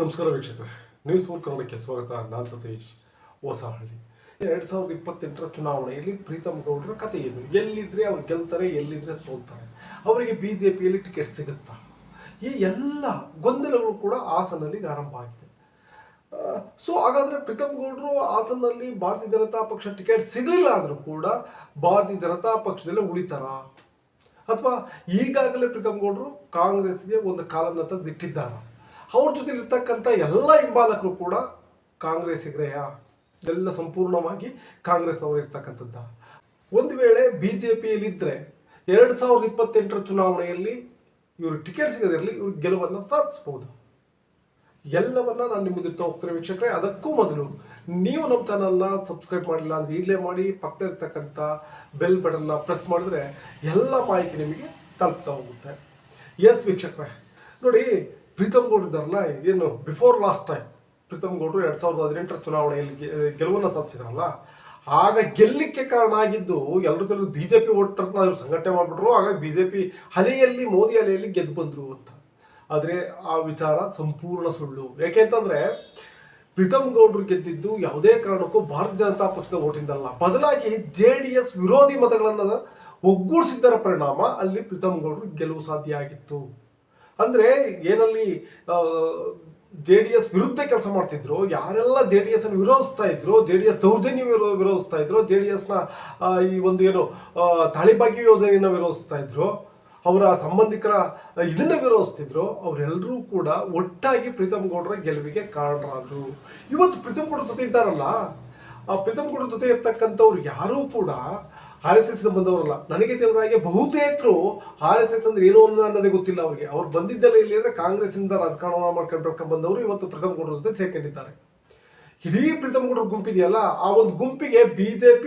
ನಮಸ್ಕಾರ ವೀಕ್ಷಕರೇ, news four ಕನ್ನಡಕ್ಕೆ ಸ್ವಾಗತ. ನಾನು ಸತೀಶ್ ಹೊಸಹಳ್ಳಿ. 2028 ಚುನಾವಣೆಯಲ್ಲಿ ಪ್ರೀತಮ್ ಗೌಡರ ಕಥೆ ಏನು? ಎಲ್ಲಿದ್ರೆ ಅವ್ರು ಗೆಲ್ತಾರೆ, ಎಲ್ಲಿದ್ರೆ ಸೋಲ್ತಾರೆ, ಅವರಿಗೆ ಬಿಜೆಪಿಯಲ್ಲಿ ಟಿಕೆಟ್ ಸಿಗುತ್ತಾ? ಈ ಎಲ್ಲ ಗೊಂದಲಗಳು ಕೂಡ ಹಾಸನಲ್ಲಿ ಆರಂಭ ಆಗಿದೆ. ಸೊ ಹಾಗಾದರೆ ಪ್ರೀತಮ್ ಗೌಡರು ಹಾಸನಲ್ಲಿ ಭಾರತೀಯ ಜನತಾ ಪಕ್ಷ ಟಿಕೆಟ್ ಸಿಗಲಿಲ್ಲ ಆದರೂ ಕೂಡ ಭಾರತೀಯ ಜನತಾ ಪಕ್ಷದಲ್ಲೇ ಉಳಿತಾರ, ಅಥವಾ ಈಗಾಗಲೇ ಪ್ರೀತಮ್ ಗೌಡರು ಕಾಂಗ್ರೆಸ್ಗೆ ಒಂದು ಕಾಲನ್ನು ತೆಗೆದಿಟ್ಟಿದ್ದಾರ? ಅವ್ರ ಜೊತೆ ಇರ್ತಕ್ಕಂಥ ಎಲ್ಲ ಹಿಂಬಾಲಕರು ಕೂಡ ಕಾಂಗ್ರೆಸ್ಸಿಗರೆಯ ಎಲ್ಲ ಸಂಪೂರ್ಣವಾಗಿ ಕಾಂಗ್ರೆಸ್ನವರು ಇರ್ತಕ್ಕಂಥದ್ದ? ಒಂದು ವೇಳೆ ಬಿ ಜೆ ಪಿಯಲ್ಲಿದ್ದರೆ 2028 ಚುನಾವಣೆಯಲ್ಲಿ ಇವರು ಟಿಕೆಟ್ ಸಿಗದಿರಲಿ, ಇವ್ರು ಗೆಲುವನ್ನು ಸಾಧಿಸ್ಬೋದು. ಎಲ್ಲವನ್ನ ನಾನು ನಿಮ್ಮ ಮುಂದೆ ಹೋಗ್ತೇನೆ ವೀಕ್ಷಕರೇ. ಅದಕ್ಕೂ ಮೊದಲು ನೀವು ನಮ್ಮ ಚಾನಲ್ನ ಸಬ್ಸ್ಕ್ರೈಬ್ ಮಾಡಿಲ್ಲ ಅಂದರೆ ಈಗಲೇ ಮಾಡಿ, ಪಕ್ಕದ ಇರ್ತಕ್ಕಂಥ ಬೆಲ್ ಬಟನ್ನ ಪ್ರೆಸ್ ಮಾಡಿದ್ರೆ ಎಲ್ಲ ಮಾಹಿತಿ ನಿಮಗೆ ತಲುಪ್ತಾ ಹೋಗುತ್ತೆ. ಎಸ್ ವೀಕ್ಷಕರೇ, ನೋಡಿ, ಪ್ರೀತಮ್ ಗೌಡ್ರು ಇದ್ದಾರಲ್ಲ, ಏನು ಬಿಫೋರ್ ಲಾಸ್ಟ್ ಟೈಮ್ ಪ್ರೀತಮ್ ಗೌಡರು 2018 ಚುನಾವಣೆಯಲ್ಲಿ ಗೆಲುವನ್ನು ಸಾಧಿಸಿದ್ರಲ್ಲ, ಆಗ ಗೆಲ್ಲಲಿಕ್ಕೆ ಕಾರಣ ಆಗಿದ್ದು ಎಲ್ಲರೂ ತಿಳಿದು ಬಿ ಜೆ ಪಿ ವೋಟರ್ನ ಅವರು ಸಂಘಟನೆ ಮಾಡಿಬಿಟ್ರು. ಹಾಗಾಗಿ ಬಿ ಜೆ ಪಿ ಅಲೆಯಲ್ಲಿ, ಮೋದಿ ಅಲೆಯಲ್ಲಿ ಗೆದ್ದು ಬಂದರು ಅಂತ. ಆದರೆ ಆ ವಿಚಾರ ಸಂಪೂರ್ಣ ಸುಳ್ಳು. ಯಾಕೆಂತಂದರೆ ಪ್ರೀತಮ್ ಗೌಡರು ಗೆದ್ದಿದ್ದು ಯಾವುದೇ ಕಾರಣಕ್ಕೂ ಭಾರತೀಯ ಜನತಾ ಪಕ್ಷದ ವೋಟಿಂದಲ್ಲ, ಬದಲಾಗಿ JDS ವಿರೋಧಿ ಮತಗಳನ್ನು ಒಗ್ಗೂಡಿಸಿದ್ದರ ಪರಿಣಾಮ ಅಲ್ಲಿ ಪ್ರೀತಮ್ ಗೌಡರು ಗೆಲುವು ಸಾಧ್ಯ ಆಗಿತ್ತು. ಅಂದರೆ ಏನಲ್ಲಿ JDS ವಿರುದ್ಧ ಕೆಲಸ ಮಾಡ್ತಿದ್ರು, ಯಾರೆಲ್ಲ JDS ಅನ್ನು ವಿರೋಧಿಸ್ತಾ ಇದ್ರು, JDS ದೌರ್ಜನ್ಯ ವಿರೋಧಿಸ್ತಾ ಇದ್ರು, JDSನ ಈ ಒಂದು ಏನು ತಾಳಿಬಾಗಿ ಯೋಜನೆಯನ್ನು ವಿರೋಧಿಸ್ತಾ ಇದ್ರು, ಅವರ ಸಂಬಂಧಿಕರ ಇದನ್ನು ವಿರೋಧಿಸ್ತಿದ್ರು, ಅವರೆಲ್ಲರೂ ಕೂಡ ಒಟ್ಟಾಗಿ ಪ್ರೀತಮ್ ಗೌಡರ ಗೆಲುವಿಗೆ ಕಾರಣರಾದರು. ಇವತ್ತು ಪ್ರೀತಮ್ ಗೌಡರ ಜೊತೆ ಇದ್ದಾರಲ್ಲ, ಆ ಪ್ರೀತಮ್ ಗೌಡರ ಜೊತೆ ಇರ್ತಕ್ಕಂಥವ್ರು ಯಾರೂ ಕೂಡ RSS ಬಂದವರಲ್ಲ. ನನಗೆ ತಿಳಿದ ಹಾಗೆ ಬಹುತೇಕರು RSS ಅಂದ್ರೆ ಏನು ಅನ್ನೋದೇ ಗೊತ್ತಿಲ್ಲ ಅವ್ರಿಗೆ. ಅವ್ರು ಬಂದಿದ್ದೆಲ್ಲ ಇಲ್ಲಿ ಅಂದರೆ ಕಾಂಗ್ರೆಸ್ಸಿಂದ ರಾಜಕಾರಣ ಮಾಡ್ಕೊಂಡು ಬಂದವರು ಇವತ್ತು ಪ್ರೀತಮ್ ಗೌಡರ ಜೊತೆ ಸೇರ್ಕೊಂಡಿದ್ದಾರೆ. ಇಡೀ ಪ್ರೀತಮ್ ಗೌಡರ ಗುಂಪಿದೆಯಲ್ಲ, ಆ ಒಂದು ಗುಂಪಿಗೆ BJP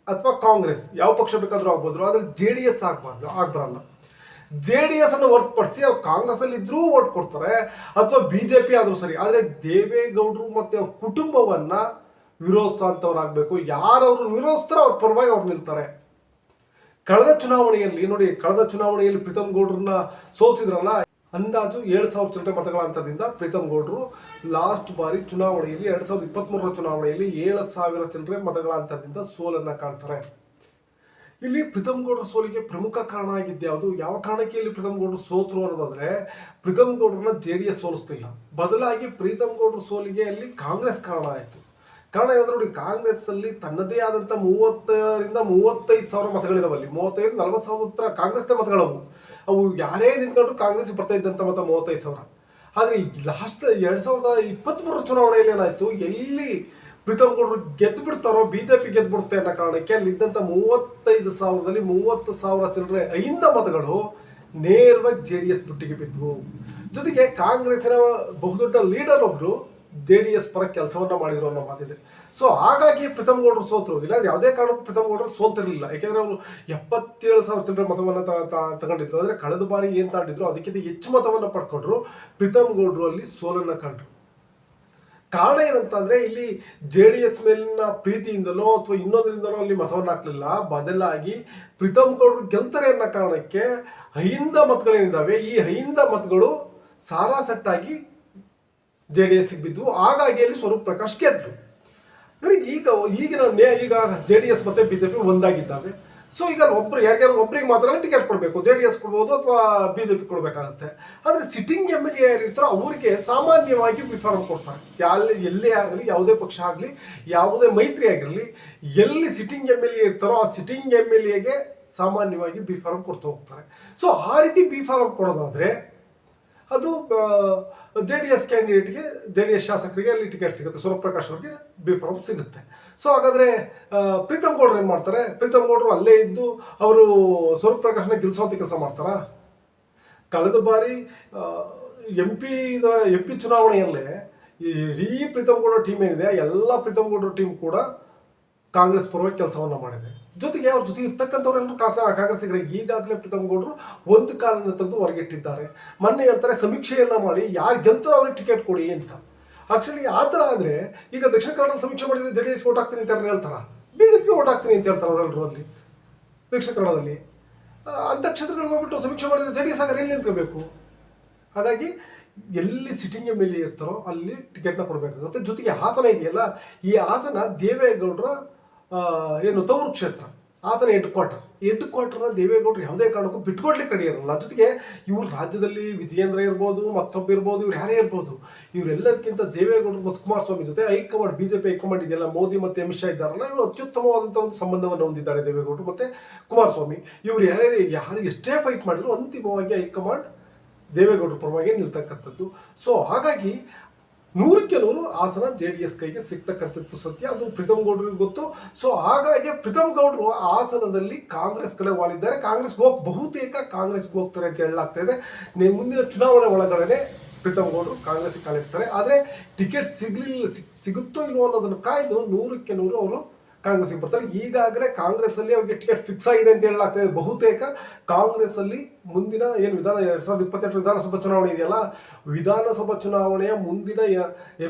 ಅಥವಾ ಕಾಂಗ್ರೆಸ್ ಯಾವ ಪಕ್ಷ ಬೇಕಾದರೂ ಆಗ್ಬೋದು, ಆದರೆ JDS ಆಗ್ಬರಲ್ಲ. JDS ಅನ್ನು ಹೊರತುಪಡಿಸಿ ಅವ್ರು ಕಾಂಗ್ರೆಸ್ ಅಲ್ಲಿ ಇದ್ರೂ ಓಟ್ ಕೊಡ್ತಾರೆ, ಅಥವಾ BJP ಆದರೂ ಸರಿ. ಆದರೆ ದೇವೇಗೌಡರು ಮತ್ತೆ ಅವ್ರ ಕುಟುಂಬವನ್ನ ವಿರೋಧಿಸೋಂಥವ್ರಾಗಬೇಕು. ಯಾರವ್ರು ವಿರೋಧಿಸ್ತಾರೋ ಅವ್ರ ಪರವಾಗಿ ಅವ್ರು ನಿಲ್ತಾರೆ. ಕಳೆದ ಚುನಾವಣೆಯಲ್ಲಿ ಪ್ರೀತಮ್ ಗೌಡ್ರನ್ನ ಸೋಲಿಸಿದ್ರಲ್ಲ, ಅಂದಾಜು 7,000 ಚಿಲ್ಲರೆ ಮತಗಳ ಅಂತರದಿಂದ ಪ್ರೀತಮ್ ಗೌಡರು ಲಾಸ್ಟ್ ಬಾರಿ ಚುನಾವಣೆಯಲ್ಲಿ 2023 ಚುನಾವಣೆಯಲ್ಲಿ 7,000 ಚಿಲ್ಲರೆ ಮತಗಳ ಅಂತರದಿಂದ ಸೋಲನ್ನ ಕಾಣ್ತಾರೆ. ಇಲ್ಲಿ ಪ್ರೀತಮ್ ಗೌಡರ ಸೋಲಿಗೆ ಪ್ರಮುಖ ಕಾರಣ ಆಗಿದ್ದು ಯಾವುದು? ಯಾವ ಕಾರಣಕ್ಕೆ ಇಲ್ಲಿ ಪ್ರೀತಮ್ ಗೌಡರು ಸೋತರು ಅನ್ನೋದಾದ್ರೆ, ಪ್ರೀತಮ್ ಗೌಡರನ್ನ JDS ಸೋಲಿಸ್ತಿಲ್ಲ, ಬದಲಾಗಿ ಪ್ರೀತಮ್ ಗೌಡರ ಸೋಲಿಗೆ ಅಲ್ಲಿ ಕಾಂಗ್ರೆಸ್ ಕಾರಣ ಆಯಿತು. ಕಾರಣ ಏನಂದ್ರೆ ನೋಡಿ, ಕಾಂಗ್ರೆಸ್ ಅಲ್ಲಿ ತನ್ನದೇ ಆದಂಥ 30,000 ರಿಂದ 35,000 ಮತಗಳಿದಾವೆ. ಅಲ್ಲಿ 35,000 40,000 ಹತ್ರ ಕಾಂಗ್ರೆಸ್ನ ಮತಗಳವು. ಅವು ಯಾರೇ ನಿಂತ್ಕೊಂಡ್ರು ಕಾಂಗ್ರೆಸ್ ಬರ್ತಾ ಇದ್ದಂಥ ಮತ 35,000. ಆದರೆ ಲಾಸ್ಟ್ 2023 ಚುನಾವಣೆಯಲ್ಲಿ ಏನಾಯ್ತು, ಎಲ್ಲಿ ಪ್ರೀತಮ್ ಗೌಡರು ಗೆದ್ದು ಬಿಡ್ತಾರೋ, BJP ಗೆದ್ದು ಬಿಡುತ್ತೆ ಅನ್ನೋ ಕಾರಣಕ್ಕೆ ಅಲ್ಲಿದ್ದಂಥ 35,000ದಲ್ಲಿ 30,000 ಚಿಲ್ಲರೆ ಅಹಿಂದ ಮತಗಳು ನೇರವಾಗಿ JDS ಬುಟ್ಟಿಗೆ ಬಿದ್ದವು. ಜೊತೆಗೆ ಕಾಂಗ್ರೆಸ್ಸಿನ ಬಹುದೊಡ್ಡ ಲೀಡರ್ ಒಬ್ರು JDS ಪರ ಕೆಲಸವನ್ನ ಮಾಡಿದ್ರು ಅನ್ನೋ ಮಾತಿದೆ. ಸೊ ಹಾಗಾಗಿ ಪ್ರೀತಮ್ ಗೌಡರು ಸೋತರು. ಇಲ್ಲಾಂದ್ರೆ ಯಾವುದೇ ಕಾರಣಕ್ಕೂ ಪ್ರೀತಮ್ ಗೌಡರು ಸೋಲ್ತಿರ್ಲಿಲ್ಲ. ಯಾಕೆಂದ್ರೆ ಅವರು 77,000 ಚಿಲ್ಲರೆ ಮತವನ್ನ ತಗೊಂಡಿದ್ರು. ಅಂದ್ರೆ ಕಳೆದ ಬಾರಿ ಏನ್ ತಾಂಡಿದ್ರು ಅದಕ್ಕಿಂತ ಹೆಚ್ಚು ಮತವನ್ನ ಪಡ್ಕೊಂಡ್ರು. ಪ್ರೀತಮ್ ಗೌಡರು ಅಲ್ಲಿ ಸೋಲನ್ನ ಕಂಡ್ರು. ಕಾರಣ ಏನಂತಂದ್ರೆ, ಇಲ್ಲಿ JDS ಮೇಲಿನ ಪ್ರೀತಿಯಿಂದಲೋ ಅಥವಾ ಇನ್ನೊಂದರಿಂದಲೋ ಅಲ್ಲಿ ಮತವನ್ನ ಹಾಕ್ಲಿಲ್ಲ, ಬದಲಾಗಿ ಪ್ರೀತಮ್ ಗೌಡರು ಗೆಲ್ತಾರೆ ಅನ್ನೋ ಕಾರಣಕ್ಕೆ ಅಹಿಂದ ಮತಗಳೇನಿದ್ದಾವೆ, ಈ ಅಹಿಂದ ಮತಗಳು ಸಾರಾಸಟ್ಟಾಗಿ JDS ಬಿದ್ದು, ಹಾಗಾಗಿ ಅಲ್ಲಿ ಸ್ವರೂಪ್ ಪ್ರಕಾಶ್ ಗೆದ್ರು. ಈಗ JDS ಮತ್ತೆ BJP ಒಂದಾಗಿದ್ದಾವೆ. ಸೊ ಈಗ ಯಾರಿಗಾರು ಒಬ್ಬರಿಗೆ ಮಾತ್ರ ಟಿಕೆಟ್ ಕೊಡಬೇಕು, JDS ಕೊಡ್ಬೋದು ಅಥವಾ BJP ಕೊಡಬೇಕಾಗುತ್ತೆ. ಆದರೆ ಸಿಟ್ಟಿಂಗ್ MLA ಯಾರಿರ್ತಾರೋ ಅವರಿಗೆ ಸಾಮಾನ್ಯವಾಗಿ ಬಿಫಾರ್ಮ್ ಕೊಡ್ತಾರೆ. ಎಲ್ಲೇ ಆಗಲಿ, ಯಾವುದೇ ಪಕ್ಷ ಆಗಲಿ, ಯಾವುದೇ ಮೈತ್ರಿ ಆಗಿರಲಿ, ಎಲ್ಲಿ ಸಿಟ್ಟಿಂಗ್ MLA ಇರ್ತಾರೋ ಆ ಸಿಟ್ಟಿಂಗ್ MLAಗೆ ಸಾಮಾನ್ಯವಾಗಿ ಬಿಫಾರ್ಮ್ ಕೊಡ್ತಾ ಹೋಗ್ತಾರೆ. ಸೊ ಆ ರೀತಿ ಬಿಫಾರ್ಮ್ ಕೊಡೋದಾದ್ರೆ ಅದು JDS ಕ್ಯಾಂಡಿಡೇಟ್ಗೆ, JDS ಶಾಸಕರಿಗೆ ಅಲ್ಲಿ ಟಿಕೆಟ್ ಸಿಗುತ್ತೆ, ಸ್ವರೂಪ್ ಪ್ರಕಾಶ್ ಅವರಿಗೆ ಬಿಫಾರ್ಮ್ ಸಿಗುತ್ತೆ. ಸೊ ಹಾಗಾದರೆ ಪ್ರೀತಮ್ ಗೌಡರು ಏನು ಮಾಡ್ತಾರೆ? ಪ್ರೀತಮ್ ಗೌಡರು ಅಲ್ಲೇ ಇದ್ದು ಅವರು ಸ್ವರೂಪ್ ಪ್ರಕಾಶ್ನ ಗೆಲ್ಲಿಸುವಂಥ ಕೆಲಸ ಮಾಡ್ತಾರಾ? ಕಳೆದ ಬಾರಿ MP ಚುನಾವಣೆಯಲ್ಲೇ ಇಡೀ ಪ್ರೀತಮ್ ಗೌಡರ ಟೀಮ್ ಏನಿದೆ, ಎಲ್ಲ ಪ್ರೀತಮ್ ಗೌಡರ ಟೀಮ್ ಕೂಡ ಕಾಂಗ್ರೆಸ್ ಪರವಾಗಿ ಕೆಲಸವನ್ನ ಮಾಡಿದೆ. ಜೊತೆಗೆ ಅವ್ರ ಜೊತೆ ಇರ್ತಕ್ಕಂಥವ್ರೆಲ್ಲರೂ ಕಾಂಗ್ರೆಸ್ಸಿಗರೆ ಈಗಾಗಲೇ ಪ್ರೀತಮ್ ಗೌಡರು ಒಂದು ಕಾಲನ್ನು ತೆಗೆದು ಹೊರಗಿಟ್ಟಿದ್ದಾರೆ. ಮೊನ್ನೆ ಹೇಳ್ತಾರೆ ಸಮೀಕ್ಷೆಯನ್ನ ಮಾಡಿ ಯಾರು ಗೆಲ್ತಾರೋ ಅವ್ರಿಗೆ ಟಿಕೆಟ್ ಕೊಡಿ ಅಂತ. ಆಕ್ಚುಲಿ ಆ ಥರ ಆದರೆ ಈಗ ದಕ್ಷಿಣ ಕನ್ನಡ ಸಮೀಕ್ಷೆ ಮಾಡಿದರೆ JDS ಓಟ್ ಹಾಕ್ತೀನಿ ಅಂತ ಹೇಳ್ತಾರ, BJP ಓಟ್ ಹಾಕ್ತೀನಿ ಅಂತ ಹೇಳ್ತಾರೆ ಅವರೆಲ್ಲರೂ. ಅಲ್ಲಿ ದಕ್ಷಿಣ ಕನ್ನಡದಲ್ಲಿ ಅಂಥ ಕ್ಷೇತ್ರಗಳಿಗೆ ಹೋಗ್ಬಿಟ್ಟು ಸಮೀಕ್ಷೆ ಮಾಡಿದರೆ JDS ಆಗ ಎಲ್ಲಿ ನಿಂತ್ಕೋಬೇಕು? ಹಾಗಾಗಿ ಎಲ್ಲಿ ಸಿಟ್ಟಿಂಗ್ ಎಮ್ ಎಲ್ ಎ ಇರ್ತಾರೋ ಅಲ್ಲಿ ಟಿಕೆಟ್ನ ಕೊಡಬೇಕಾಗುತ್ತೆ. ಜೊತೆಗೆ ಹಾಸನ ಇದೆಯಲ್ಲ, ಈ ಹಾಸನ ದೇವೇಗೌಡರ ಏನು ತವರು ಕ್ಷೇತ್ರ. ಹಾಸನ ಹೆಡ್ ಕ್ವಾರ್ಟರ್ನ ದೇವೇಗೌಡರು ಯಾವುದೇ ಕಾರಣಕ್ಕೂ ಬಿಟ್ಕೊಡ್ಲಿಕ್ಕೆ ರೆಡಿ ಇರಲ್ಲ. ಜೊತೆಗೆ ಇವರು ರಾಜ್ಯದಲ್ಲಿ ವಿಜಯೇಂದ್ರ ಇರ್ಬೋದು, ಮತ್ತೊಬ್ಬ ಇರ್ಬೋದು, ಇವ್ರು ಯಾರೇ ಇರ್ಬೋದು, ಇವರೆಲ್ಲರಿಗಿಂತ ದೇವೇಗೌಡರು ಮತ್ತು ಕುಮಾರಸ್ವಾಮಿ ಜೊತೆ ಹೈಕಮಾಂಡ್, ಬಿಜೆಪಿ ಹೈಕಮಾಂಡ್ ಇದೆಯಲ್ಲ, ಮೋದಿ ಮತ್ತು ಅಮಿತ್ ಶಾ ಇದ್ದಾರಲ್ಲ, ಇವರು ಅತ್ಯುತ್ತಮವಾದಂಥ ಒಂದು ಸಂಬಂಧವನ್ನು ಹೊಂದಿದ್ದಾರೆ ದೇವೇಗೌಡರು ಮತ್ತು ಕುಮಾರಸ್ವಾಮಿ. ಇವರು ಯಾರು ಎಷ್ಟೇ ಫೈಟ್ ಮಾಡಿದ್ರು ಅಂತಿಮವಾಗಿ ಹೈಕಮಾಂಡ್ ದೇವೇಗೌಡರ ಪರವಾಗಿ ನಿಲ್ತಕ್ಕಂಥದ್ದು. ಸೊ ಹಾಗಾಗಿ 100% ಹಾಸನ JDS ಕೈಗೆ ಸಿಗ್ತಕ್ಕಂಥದ್ದು ಸತ್ಯ. ಅದು ಪ್ರೀತಮ್ ಗೌಡರಿಗೆ ಗೊತ್ತು. ಸೊ ಹಾಗಾಗಿ ಪ್ರೀತಮ್ ಗೌಡರು ಹಾಸನದಲ್ಲಿ ಕಾಂಗ್ರೆಸ್ ಕಡೆ ವಾಲಿದ್ದಾರೆ. ಬಹುತೇಕ ಕಾಂಗ್ರೆಸ್ಗೆ ಹೋಗ್ತಾರೆ ಅಂತ ಹೇಳಲಾಗ್ತಾ ಇದೆ. ಮುಂದಿನ ಚುನಾವಣೆ ಒಳಗಡೆ ಪ್ರೀತಮ್ ಗೌಡರು ಕಾಂಗ್ರೆಸ್ಗೆ ಕಾಲಿಡ್ತಾರೆ. ಆದರೆ ಟಿಕೆಟ್ ಸಿಗುತ್ತೋ ಇಲ್ವೋ ಅನ್ನೋದನ್ನು ಕಾಯ್ದು 100% ಅವರು ಕಾಂಗ್ರೆಸ್ಗೆ ಬರ್ತಾರೆ. ಈಗಾಗಲೇ ಕಾಂಗ್ರೆಸ್ ಅಲ್ಲಿ ಅವ್ರಿಗೆ ಟಿಕೆಟ್ ಫಿಕ್ಸ್ ಆಗಿದೆ ಅಂತ ಹೇಳಲಾಗ್ತದೆ. ಬಹುತೇಕ ಕಾಂಗ್ರೆಸ್ ಅಲ್ಲಿ ಮುಂದಿನ ಏನು 2028 ವಿಧಾನಸಭಾ ಚುನಾವಣೆ ಇದೆಯಲ್ಲ, ವಿಧಾನಸಭಾ ಚುನಾವಣೆಯ ಮುಂದಿನ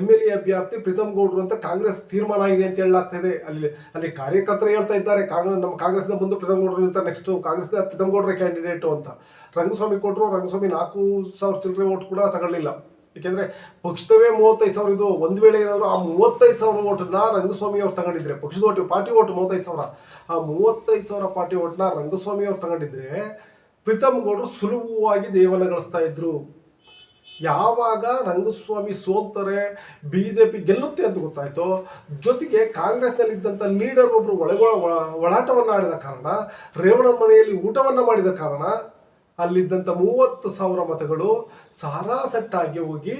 MLA ಅಭ್ಯರ್ಥಿ ಪ್ರೀತಮ್ ಗೌಡರು ಅಂತ ಕಾಂಗ್ರೆಸ್ ತೀರ್ಮಾನ ಇದೆ ಅಂತ ಹೇಳಲಾಗ್ತಾ ಇದೆ. ಅಲ್ಲಿ ಕಾರ್ಯಕರ್ತರು ಹೇಳ್ತಾ ಇದ್ದಾರೆ, ನಮ್ಮ ಕಾಂಗ್ರೆಸ್ನ ಮುಂದೆ ಪ್ರೀತಮ್ ಗೌಡರು ನಿಲ್ತಾರೆ, ನೆಕ್ಸ್ಟ್ ಕಾಂಗ್ರೆಸ್ನ ಪ್ರೀತಮ್ ಗೌಡರ ಕ್ಯಾಂಡಿಡೇಟು ಅಂತ. ರಂಗಸ್ವಾಮಿ 4,000 ಚಿಲ್ಲರೆ ಓಟ್ ಕೂಡ ತಗೊಳ್ಳಿಲ್ಲ. ಏಕೆಂದರೆ ಪಕ್ಷದವೇ 35,000 ಇದು. ಒಂದು ವೇಳೆ ಏನಾದರೂ ಆ 35,000 ಓಟನ್ನ ರಂಗಸ್ವಾಮಿ ಅವ್ರು ತಗೊಂಡಿದ್ರೆ, ಪಕ್ಷದ ಓಟು, ಪಾರ್ಟಿ ಓಟು 35,000, ಆ 35,000 ಪಾರ್ಟಿ ಓಟನ್ನ ರಂಗಸ್ವಾಮಿ ಅವ್ರು ತಗೊಂಡಿದ್ರೆ ಪ್ರೀತಮ್ ಗೌಡರು ಸುಲಭವಾಗಿ ಜಯವನ್ನು ಗಳಿಸ್ತಾ ಇದ್ರು. ಯಾವಾಗ ರಂಗಸ್ವಾಮಿ ಸೋಲ್ತಾರೆ, BJP ಗೆಲ್ಲುತ್ತೆ ಅಂತ ಗೊತ್ತಾಯ್ತು, ಜೊತೆಗೆ ಕಾಂಗ್ರೆಸ್ನಲ್ಲಿದ್ದಂಥ ಲೀಡರ್ ಒಬ್ಬರು ಒಳಾಟವನ್ನು ಆಡಿದ ಕಾರಣ, ರೇವಣ್ಣ ಮನೆಯಲ್ಲಿ ಊಟವನ್ನು ಮಾಡಿದ ಕಾರಣ ಅಲ್ಲಿದ್ದಂಥ 30,000 ಮತಗಳು ಸಾರಾಸಟ್ಟಾಗಿ ಹೋಗಿ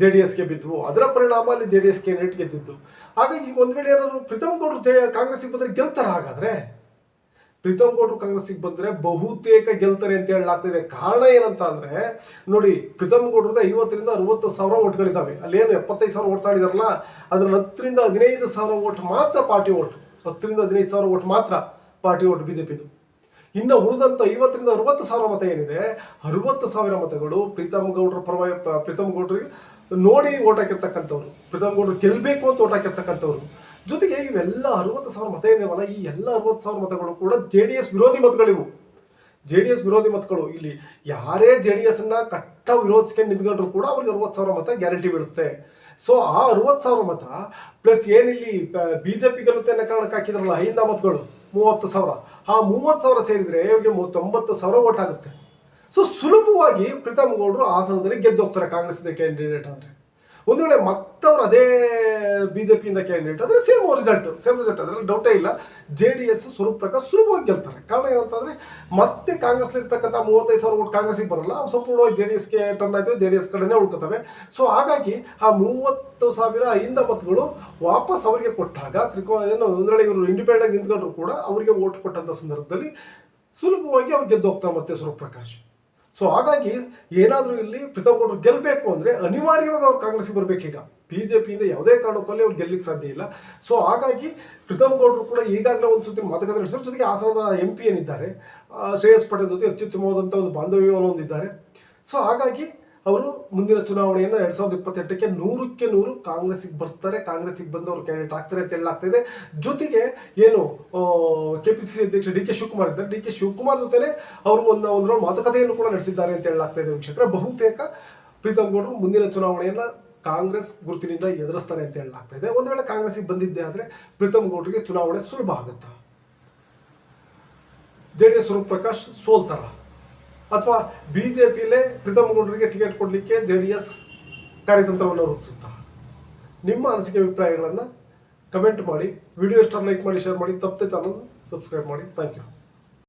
JDSಗೆ ಬಿದ್ದವು. ಅದರ ಪರಿಣಾಮ ಅಲ್ಲಿ JDS ಕ್ಯಾಂಡಿಡೇಟ್ ಗೆದ್ದಿದ್ದು. ಹಾಗಾಗಿ ಒಂದು ವೇಳೆ ಏನಾದ್ರು ಪ್ರೀತಮ್ ಗೌಡರು ಕಾಂಗ್ರೆಸ್ಗೆ ಬಂದರೆ ಗೆಲ್ತಾರೆ. ಹಾಗಾದರೆ ಪ್ರೀತಮ್ ಗೌಡರು ಕಾಂಗ್ರೆಸ್ಗೆ ಬಂದರೆ ಬಹುತೇಕ ಗೆಲ್ತಾರೆ ಅಂತ ಹೇಳಲಾಗ್ತಿದೆ. ಕಾರಣ ಏನಂತ ಅಂದರೆ, ನೋಡಿ, ಪ್ರೀತಮ್ ಗೌಡರದ 50,000 ರಿಂದ 60,000 ಓಟ್ಗಳಿದ್ದಾವೆ. ಅಲ್ಲೇನು 75,000 ಓಟ್ ತಾಡಿದಾರಲ್ಲ, ಅದರಲ್ಲಿ 10,000 ರಿಂದ 15,000 ಓಟ್ ಮಾತ್ರ ಪಾರ್ಟಿ ಓಟ್. 10,000 ರಿಂದ 15,000 ಓಟ್ ಮಾತ್ರ ಪಾರ್ಟಿ ಓಟ್ BJPದು. ಇನ್ನು ಉಳಿದಂಥ 50,000 ರಿಂದ 60,000 ಮತ ಏನಿದೆ, 60,000 ಮತಗಳು ಪ್ರೀತಮ್ ಗೌಡರ ಪರವಾಗಿ, ಪ್ರೀತಮ್ ಗೌಡರಿಗೆ ನೋಡಿ ಓಟ್ ಹಾಕಿರ್ತಕ್ಕಂಥವ್ರು, ಪ್ರೀತಮ್ ಗೌಡರು ಗೆಲ್ಲಬೇಕು ಅಂತ ಓಟ್ ಹಾಕಿರ್ತಕ್ಕಂಥವ್ರು. ಜೊತೆಗೆ ಇವೆಲ್ಲ 60,000 ಮತ ಏನಿವಲ್ಲ, ಈ ಎಲ್ಲ 60,000 ಮತಗಳು ಕೂಡ JDS ವಿರೋಧಿ ಮತಗಳಿವು. JDS ವಿರೋಧಿ ಮತಗಳು. ಇಲ್ಲಿ ಯಾರೇ JDSನ್ನ ಕಟ್ಟ ವಿರೋಧಿಸ್ಕೊಂಡು ನಿಂತ್ಕೊಂಡ್ರು ಕೂಡ ಅವ್ರಿಗೆ 60,000 ಮತ ಗ್ಯಾರಂಟಿ ಬೀಳುತ್ತೆ. ಸೊ ಆ 60,000 ಮತ ಪ್ಲಸ್ ಏನಿಲ್ಲಿ BJP ಗೆಲ್ಲುತ್ತೆ ಅನ್ನೋ ಕಾರಣಕ್ಕೆ ಹಾಕಿದ್ರಲ್ಲ ಅಹಿಂದ ಮತಗಳು 30,000, ಆ 30,000 ಸೇರಿದರೆ ಇವ್ರಿಗೆ 90,000 ಓಟ್ ಆಗುತ್ತೆ. ಸೊ ಸುಲಭವಾಗಿ ಪ್ರೀತಮ್ ಗೌಡರು ಹಾಸನದಲ್ಲಿ ಗೆದ್ದು ಹೋಗ್ತಾರೆ ಕಾಂಗ್ರೆಸ್ನ ಕ್ಯಾಂಡಿಡೇಟ್ ಅಂದರೆ. ಒಂದು ವೇಳೆ ಮತ್ತವ್ರು ಅದೇ BJPಯಿಂದ ಕ್ಯಾಂಡಿಡೇಟ್ ಆದರೆ ಸೇಮ್ ರಿಸಲ್ಟ್, ಅದರಲ್ಲಿ ಡೌಟೇ ಇಲ್ಲ. JDS ಸ್ವರೂಪ್ ಪ್ರಕಾಶ್ ಸುಲಭವಾಗಿ ಗೆಲ್ತಾರೆ. ಕಾರಣ ಏನಂತಂದರೆ, ಮತ್ತೆ ಕಾಂಗ್ರೆಸ್ಲಿರ್ತಕ್ಕಂಥ 35,000 ಓಟ್ ಕಾಂಗ್ರೆಸ್ಗೆ ಬರಲ್ಲ, ಅವು ಸಂಪೂರ್ಣವಾಗಿ JDSಗೆ ಟರ್ನ್ ಆಯ್ತು, JDS ಕಡೆನೇ ಉಳ್ಕೊತವೆ. ಸೊ ಹಾಗಾಗಿ ಆ 30,000 ಅಹಿಂದ ಮತಗಳು ವಾಪಸ್ ಅವರಿಗೆ ಕೊಟ್ಟಾಗ ಒಂದು ವೇಳೆ ಇವರು ಇಂಡಿಪೆಂಡೆಂಟ್ ನಿಂತ್ಕೊಂಡ್ರು ಕೂಡ ಅವರಿಗೆ ಓಟ್ ಕೊಟ್ಟಂಥ ಸಂದರ್ಭದಲ್ಲಿ ಸುಲಭವಾಗಿ ಅವ್ರು ಗೆದ್ದು ಹೋಗ್ತಾರೆ ಮತ್ತೆ ಸ್ವರೂಪ್ ಪ್ರಕಾಶ್. ಸೊ ಹಾಗಾಗಿ ಏನಾದರೂ ಇಲ್ಲಿ ಪ್ರೀತಮ್ ಗೌಡರು ಗೆಲ್ಲಬೇಕು ಅಂದರೆ ಅನಿವಾರ್ಯವಾಗಿ ಅವ್ರು ಕಾಂಗ್ರೆಸ್ಗೆ ಬರಬೇಕೀಗ. BJPಯಿಂದ ಯಾವುದೇ ಕಾರಣಕ್ಕಲ್ಲಿ ಅವ್ರು ಗೆಲ್ಲಲಿಕ್ಕೆ ಸಾಧ್ಯ ಇಲ್ಲ. ಸೊ ಹಾಗಾಗಿ ಪ್ರೀತಮ್ ಗೌಡರು ಕೂಡ ಈಗಾಗಲೇ ಒಂದು ಸುತ್ತಿ ಮಾತುಕತೆ ನಡೆಸಿದ್ರು. ಜೊತೆಗೆ ಹಾಸನದ MP ಏನಿದ್ದಾರೆ ಶ್ರೇಯಸ್ ಪಟೇಲ್ ಜೊತೆ ಅತ್ಯುತ್ತಮವಾದಂಥ ಒಂದು ಬಾಂಧವ್ಯವನ್ನು ಹೊಂದಿದ್ದಾರೆ. ಸೊ ಹಾಗಾಗಿ ಅವರು ಮುಂದಿನ ಚುನಾವಣೆಯನ್ನು 2028ಕ್ಕೆ 100% ಕಾಂಗ್ರೆಸ್ಸಿಗೆ ಬರ್ತಾರೆ. ಕಾಂಗ್ರೆಸ್ಸಿಗೆ ಬಂದು ಅವರು ಕ್ಯಾಂಡಿಡೇಟ್ ಆಗ್ತಾರೆ ಅಂತ ಹೇಳಲಾಗ್ತಾ ಇದೆ. ಜೊತೆಗೆ ಏನು KPCC ಅಧ್ಯಕ್ಷ DK ಶಿವಕುಮಾರ್ ಇದ್ದಾರೆ, DK ಶಿವಕುಮಾರ್ ಜೊತೆನೇ ಅವರು ಒಂದು ಮಾತುಕತೆಯನ್ನು ಕೂಡ ನಡೆಸಿದ್ದಾರೆ ಅಂತ ಹೇಳಲಾಗ್ತಾ ಇದೆ. ವೀಕ್ಷಕರೇ, ಬಹುತೇಕ ಪ್ರೀತಮ್ ಗೌಡರು ಮುಂದಿನ ಚುನಾವಣೆಯನ್ನು ಕಾಂಗ್ರೆಸ್ ಗುರುತಿನಿಂದ ಎದುರಿಸ್ತಾರೆ ಅಂತ ಹೇಳಲಾಗ್ತಾ ಇದೆ. ಒಂದು ವೇಳೆ ಕಾಂಗ್ರೆಸ್ಸಿಗೆ ಬಂದಿದ್ದೆ ಆದರೆ ಪ್ರೀತಮ್ ಗೌಡರಿಗೆ ಚುನಾವಣೆ ಸುಲಭ ಆಗುತ್ತಾ, JDS ಸ್ವರೂಪ್ ಪ್ರಕಾಶ್ ಸೋಲ್ತಾರ, ಅಥವಾ BJPಯಲ್ಲೇ ಪ್ರೀತಮ್ ಗೌಡರಿಗೆ ಟಿಕೆಟ್ ಕೊಡಲಿಕ್ಕೆ JDS ಕಾರ್ಯತಂತ್ರವನ್ನು ರೂಪಿಸುತ್ತಾ? ನಿಮ್ಮ ಅನಿಸಿಕೆ ಅಭಿಪ್ರಾಯಗಳನ್ನು ಕಮೆಂಟ್ ಮಾಡಿ. ವಿಡಿಯೋ ಇಷ್ಟ ಲೈಕ್ ಮಾಡಿ, ಶೇರ್ ಮಾಡಿ, ತಪ್ಪದೆ ಚಾನಲ್ ಸಬ್ಸ್ಕ್ರೈಬ್ ಮಾಡಿ. Thank you.